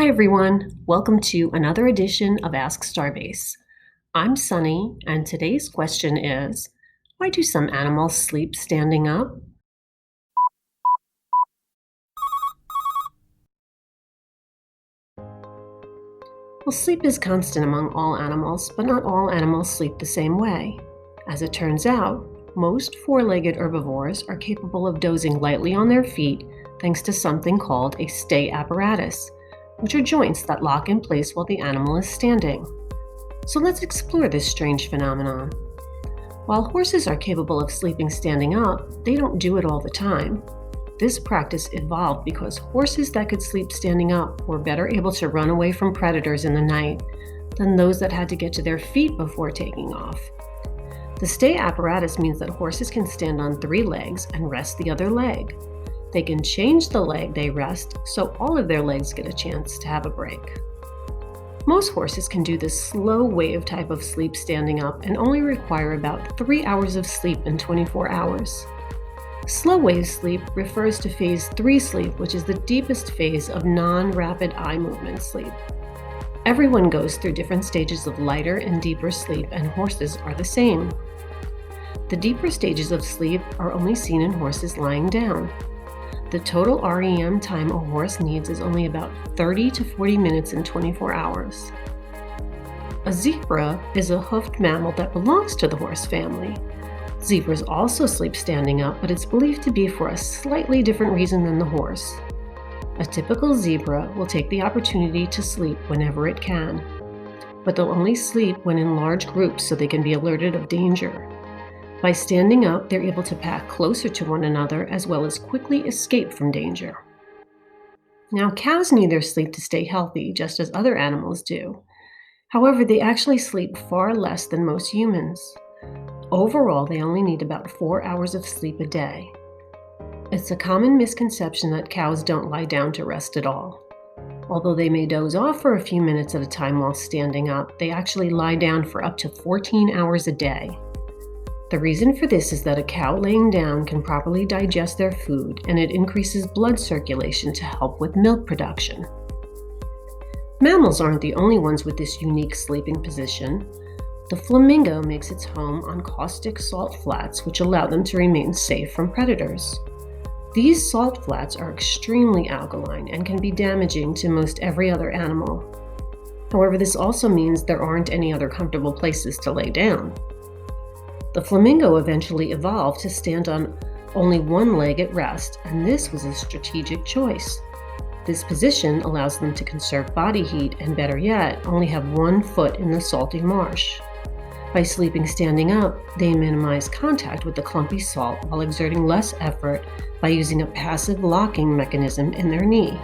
Hi everyone, welcome to another edition of Ask Starbase. I'm Sunny, and today's question is, why do some animals sleep standing up? Well, sleep is constant among all animals, but not all animals sleep the same way. As it turns out, most four-legged herbivores are capable of dozing lightly on their feet thanks to something called a stay apparatus, which are joints that lock in place while the animal is standing. So let's explore this strange phenomenon. While horses are capable of sleeping standing up, they don't do it all the time. This practice evolved because horses that could sleep standing up were better able to run away from predators in the night than those that had to get to their feet before taking off. The stay apparatus means that horses can stand on three legs and rest the other leg. They can change the leg they rest so all of their legs get a chance to have a break. Most horses can do this slow wave type of sleep standing up and only require about 3 hours of sleep in 24 hours. Slow wave sleep refers to phase 3 sleep, which is the deepest phase of non-rapid eye movement sleep. Everyone goes through different stages of lighter and deeper sleep, and horses are the same. The deeper stages of sleep are only seen in horses lying down. The total REM time a horse needs is only about 30 to 40 minutes in 24 hours. A zebra is a hoofed mammal that belongs to the horse family. Zebras also sleep standing up, but it's believed to be for a slightly different reason than the horse. A typical zebra will take the opportunity to sleep whenever it can, but they'll only sleep when in large groups so they can be alerted of danger. By standing up, they're able to pack closer to one another as well as quickly escape from danger. Now, cows need their sleep to stay healthy, just as other animals do. However, they actually sleep far less than most humans. Overall, they only need about 4 hours of sleep a day. It's a common misconception that cows don't lie down to rest at all. Although they may doze off for a few minutes at a time while standing up, they actually lie down for up to 14 hours a day. The reason for this is that a cow laying down can properly digest their food, and it increases blood circulation to help with milk production. Mammals aren't the only ones with this unique sleeping position. The flamingo makes its home on caustic salt flats, which allow them to remain safe from predators. These salt flats are extremely alkaline and can be damaging to most every other animal. However, this also means there aren't any other comfortable places to lay down. The flamingo eventually evolved to stand on only one leg at rest, and this was a strategic choice. This position allows them to conserve body heat and, better yet, only have one foot in the salty marsh. By sleeping standing up, they minimize contact with the clumpy salt while exerting less effort by using a passive locking mechanism in their knee.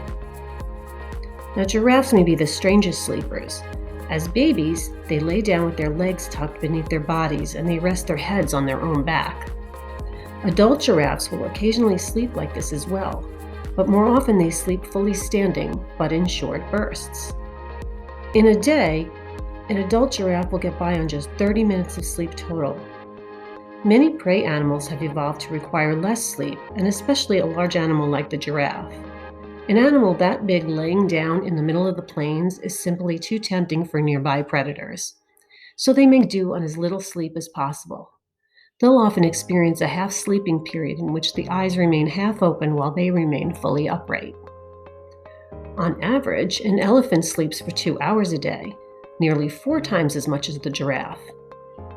Now, giraffes may be the strangest sleepers. As babies, they lay down with their legs tucked beneath their bodies and they rest their heads on their own back. Adult giraffes will occasionally sleep like this as well, but more often they sleep fully standing, but in short bursts. In a day, an adult giraffe will get by on just 30 minutes of sleep total. Many prey animals have evolved to require less sleep, and especially a large animal like the giraffe. An animal that big laying down in the middle of the plains is simply too tempting for nearby predators, so they make do on as little sleep as possible. They'll often experience a half-sleeping period in which the eyes remain half open while they remain fully upright. On average, an elephant sleeps for 2 hours a day, nearly 4 times as much as the giraffe.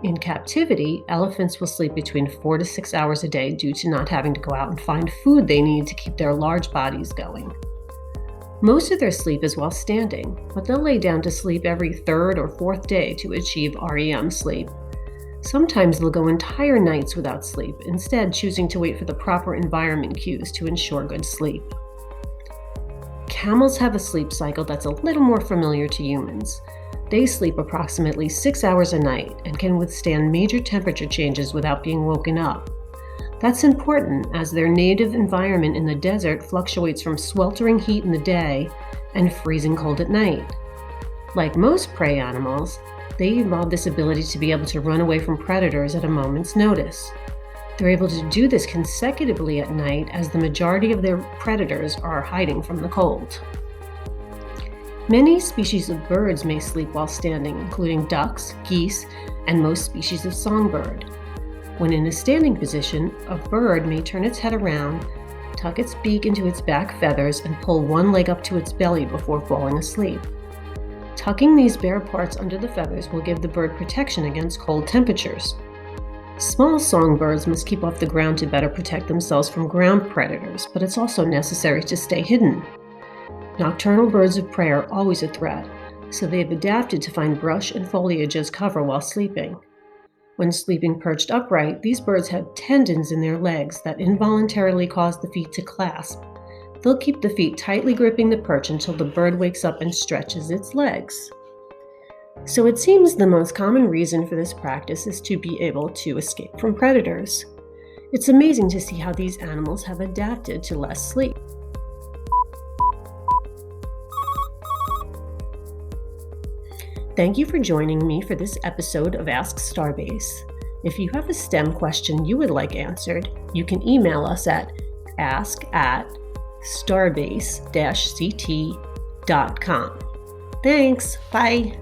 In captivity, elephants will sleep between 4 to 6 hours a day due to not having to go out and find food they need to keep their large bodies going. Most of their sleep is while standing, but they'll lay down to sleep every third or fourth day to achieve REM sleep. Sometimes they'll go entire nights without sleep, instead choosing to wait for the proper environment cues to ensure good sleep. Camels have a sleep cycle that's a little more familiar to humans. They sleep approximately 6 hours a night and can withstand major temperature changes without being woken up. That's important as their native environment in the desert fluctuates from sweltering heat in the day and freezing cold at night. Like most prey animals, they evolved this ability to be able to run away from predators at a moment's notice. They're able to do this consecutively at night as the majority of their predators are hiding from the cold. Many species of birds may sleep while standing, including ducks, geese, and most species of songbird. When in a standing position, a bird may turn its head around, tuck its beak into its back feathers, and pull one leg up to its belly before falling asleep. Tucking these bare parts under the feathers will give the bird protection against cold temperatures. Small songbirds must keep off the ground to better protect themselves from ground predators, but it's also necessary to stay hidden. Nocturnal birds of prey are always a threat, so they've adapted to find brush and foliage as cover while sleeping. When sleeping perched upright, these birds have tendons in their legs that involuntarily cause the feet to clasp. They'll keep the feet tightly gripping the perch until the bird wakes up and stretches its legs. So it seems the most common reason for this practice is to be able to escape from predators. It's amazing to see how these animals have adapted to less sleep. Thank you for joining me for this episode of Ask Starbase. If you have a STEM question you would like answered, you can email us at ask@starbase-ct.com. Thanks. Bye.